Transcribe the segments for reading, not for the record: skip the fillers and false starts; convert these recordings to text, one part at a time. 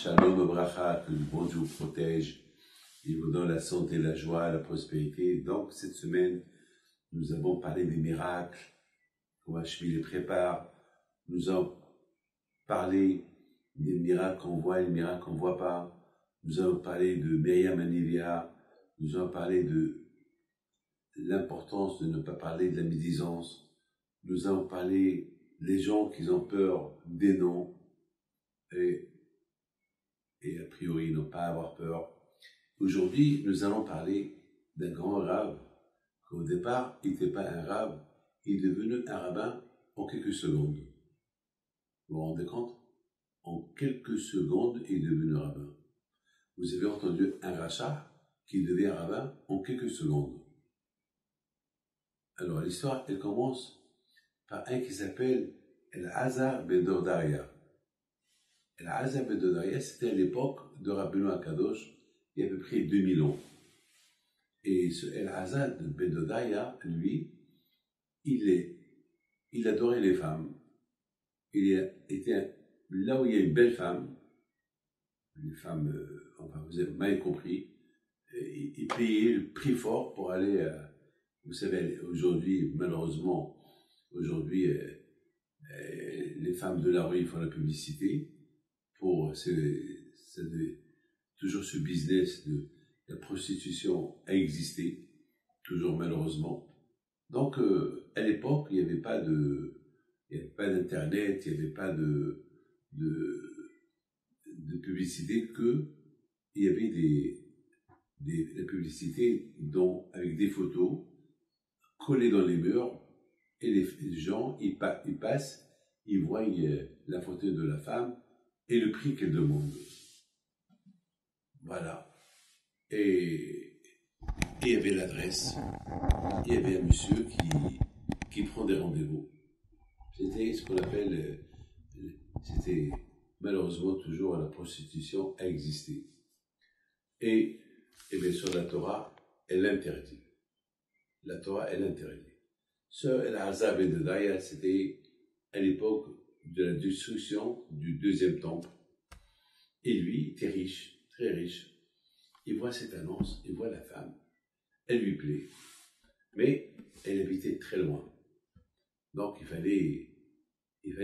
Shalom Bracha, que le bon Dieu vous protège, il vous donne la santé, la joie, la prospérité. Donc, cette semaine, nous avons parlé des miracles, comment Hachmi les prépare. Nous avons parlé des miracles qu'on voit et des miracles qu'on ne voit pas. Nous avons parlé de Myriam Anivia. Nous avons parlé de l'importance de ne pas parler de la médisance. Nous avons parlé des gens qui ont peur des noms et a priori n'ont pas à avoir peur. Aujourd'hui, nous allons parler d'un grand rabbin, qu'au départ, il n'était pas un rabbin, il est devenu un rabbin en quelques secondes. Vous vous rendez compte? En quelques secondes, il est devenu rabbin. Vous avez entendu un rachat qui devient rabbin en quelques secondes. Alors, l'histoire, elle commence par un qui s'appelle El-Hazar ben Dodaria. El-Hazar ben Dodaria, c'était à l'époque de Rabbeinu Akadosh, il y a à peu près 2000 ans. Et ce El-Hazar ben Dodaria, lui, il adorait les femmes. Il était là où il y a une belle femme, une femme, enfin vous avez mal compris, il payait le prix fort pour aller, vous savez, aujourd'hui, malheureusement, aujourd'hui, les femmes de la rue font la publicité pour toujours ce business de la prostitution a existé, toujours malheureusement. Donc, à l'époque, il n'y avait pas d'internet, il n'y avait pas de publicité, il y avait la publicité avec des photos collées dans les murs, et les gens, ils passent, ils voient la photo de la femme et le prix qu'elle demande. Voilà. Et il y avait l'adresse, il y avait un monsieur qui prend des rendez-vous. C'était ce qu'on appelle, c'était malheureusement toujours la prostitution a existé. Et bien sûr la Torah, elle l'interdit. La Torah, elle l'interdit. Ce El-Hazar ben Dodaria, c'était à l'époque de la destruction du deuxième temple. Et lui, il était riche, très riche. Il voit cette annonce, il voit la femme, elle lui plaît, mais elle habitait très loin. Donc il fallait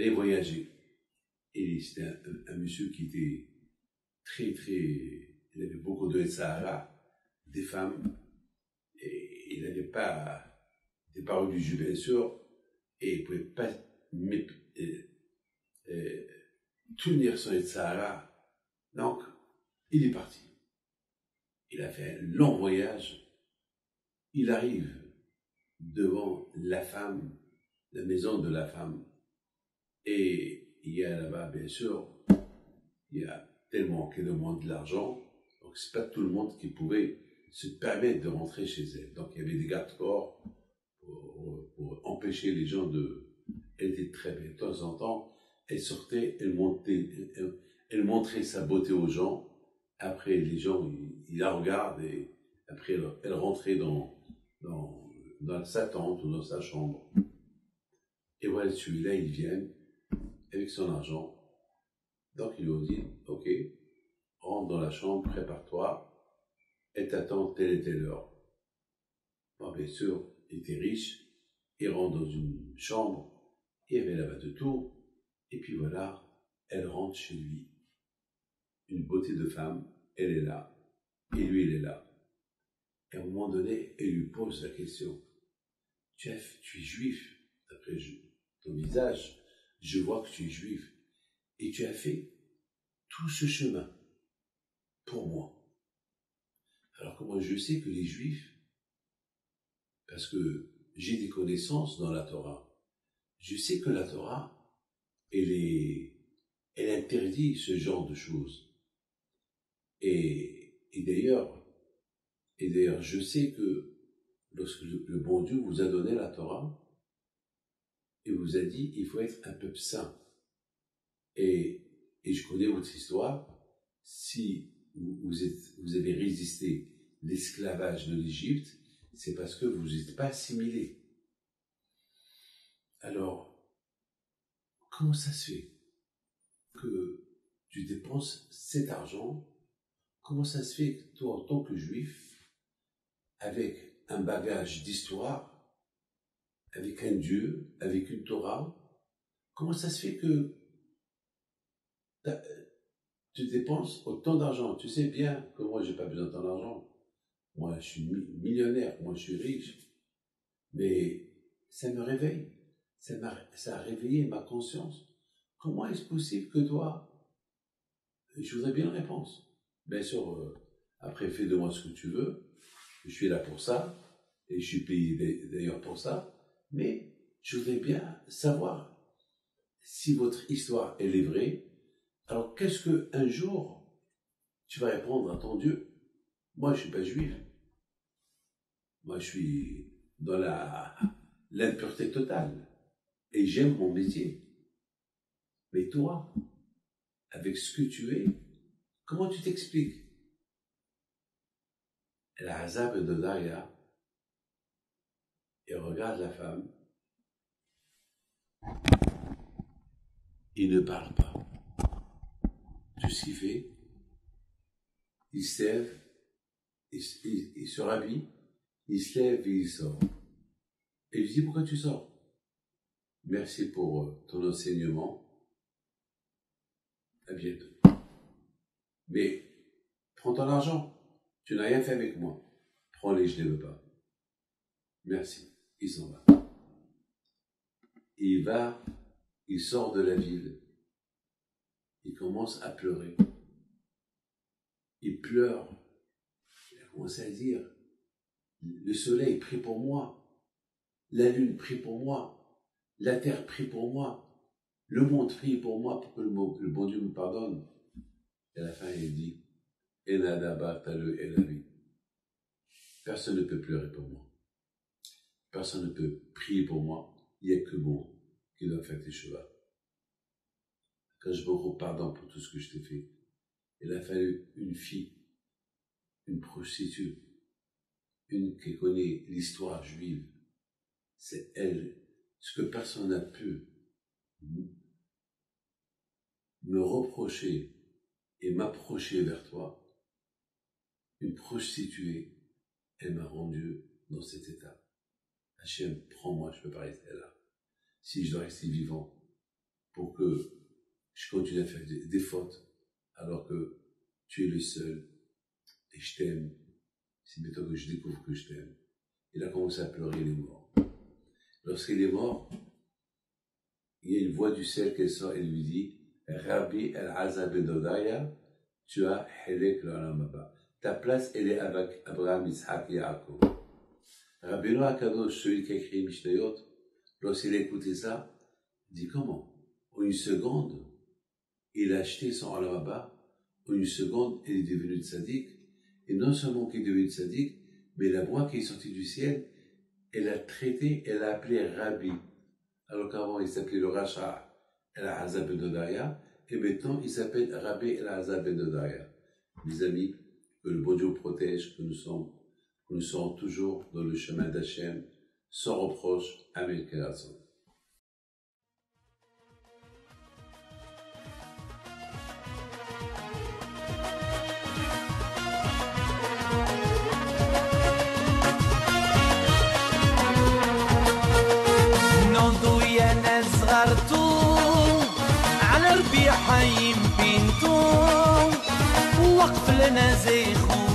voyager. Et c'était un monsieur qui était il avait beaucoup de Sahara, des femmes, et il n'avait pas des paroles du Dieu, bien sûr, et il ne pouvait pas tenir son Sahara. Donc, il est parti. Il a fait un long voyage. Il arrive devant la femme, la maison de la femme. Et il y a là-bas, bien sûr, il y a tellement qui demandent de l'argent. Donc, c'est pas tout le monde qui pouvait se permettre de rentrer chez elle. Donc, il y avait des gardes-corps pour empêcher les gens de... Elle était très belle. De temps en temps, elle sortait, elle montrait sa beauté aux gens. Après, les gens, ils la regardent et après, elle rentrait dans sa tente ou dans sa chambre. Et voilà, celui-là, il vient avec son argent. Donc, ils lui ont dit, ok, rentre dans la chambre, prépare-toi, elle t'attend telle et telle heure. Bon, bien sûr, il était riche, il rentre dans une chambre, il y avait là-bas de tout, et puis voilà, elle rentre chez lui. Une beauté de femme, elle est là, et lui, il est là. Et à un moment donné, elle lui pose la question. Tu es juif, d'après ton visage, je vois que tu es juif, et tu as fait tout ce chemin pour moi. Alors que moi, je sais que les juifs, parce que j'ai des connaissances dans la Torah, je sais que la Torah, elle interdit ce genre de choses. Et d'ailleurs, je sais que lorsque le bon Dieu vous a donné la Torah, il vous a dit, il faut être un peuple saint. Et je connais votre histoire. Si vous avez résisté l'esclavage de l'Égypte, c'est parce que vous n'êtes pas assimilé. Alors, comment ça se fait que tu dépenses cet argent. Comment ça se fait que toi, en tant que juif, avec un bagage d'histoire, avec un Dieu, avec une Torah, comment ça se fait que tu dépenses autant d'argent? Tu sais bien que moi, j'ai pas besoin de ton argent. Moi, je suis millionnaire, moi, je suis riche. Mais ça me réveille. Ça a réveillé ma conscience. Comment est-ce possible que toi, je voudrais bien une réponse. Bien sûr, après, fais de moi ce que tu veux. Je suis là pour ça. Et je suis payé d'ailleurs pour ça. Mais je voudrais bien savoir si votre histoire, elle est vraie. Alors, qu'est-ce que un jour, tu vas répondre à ton Dieu? Moi, je ne suis pas juif. Moi, je suis dans l'impureté totale. Et j'aime mon métier. Mais toi, avec ce que tu es, comment tu t'expliques? El Azab de Daria, il regarde la femme, il ne parle pas. Tout ce qu'il fait, il se lève, il se rhabille, il se lève et il sort. Et il lui dit, pourquoi tu sors? Merci pour ton enseignement. À bientôt. Mais, prends ton argent. Tu n'as rien fait avec moi. Prends-les, je ne les veux pas. Merci. Il s'en va. Et il sort de la ville. Il commence à pleurer. Il pleure. Il a commencé à dire, le soleil prie pour moi. La lune prie pour moi. La terre prie pour moi. Le monde prie pour moi pour que le bon Dieu me pardonne. Et à la fin, il dit, personne ne peut pleurer pour moi. Personne ne peut prier pour moi. Il n'y a que moi qui doit faire tes chevaux. Quand je me pardon pour tout ce que je t'ai fait, il a fallu une fille, une prostituée, une qui connaît l'histoire juive. C'est elle, ce que personne n'a pu me reprocher et m'approcher vers toi. Une prostituée, elle m'a rendu dans cet état. Hachem, prends-moi, je ne peux pas rester là. Si je dois rester vivant, pour que je continue à faire des fautes, alors que tu es le seul, et je t'aime. C'est maintenant que je découvre que je t'aime. Il a commencé à pleurer, il est mort. Lorsqu'il est mort, il y a une voix du ciel qui sort et lui dit, Rabbi El-Azab ben Dodaya, tu as Helek l'Olam Haba. Ta place, elle est avec Abraham, Isaac et Yaakov. Rabbeinu HaKadosh, celui qui a écrit Mishnayot, lorsqu'il a écouté ça, il dit comment? En une seconde, il a acheté son Olam Haba, en une seconde, il est devenu tzaddik, et non seulement qu'il est devenu tzaddik, mais la voix qui est sortie du ciel, elle a traité, elle a appelé Rabbi. Alors qu'avant, il s'appelait le Racha El-Azab ben Dodaya, et maintenant, il s'appelle Rabbi El-Azab ben Dodaya. Mes amis, que le bon Dieu protège, que nous serons toujours dans le chemin d'Hachem, sans reproche. Amen. Kérason. على ربيع حيم بنتو وقف لنا زيخو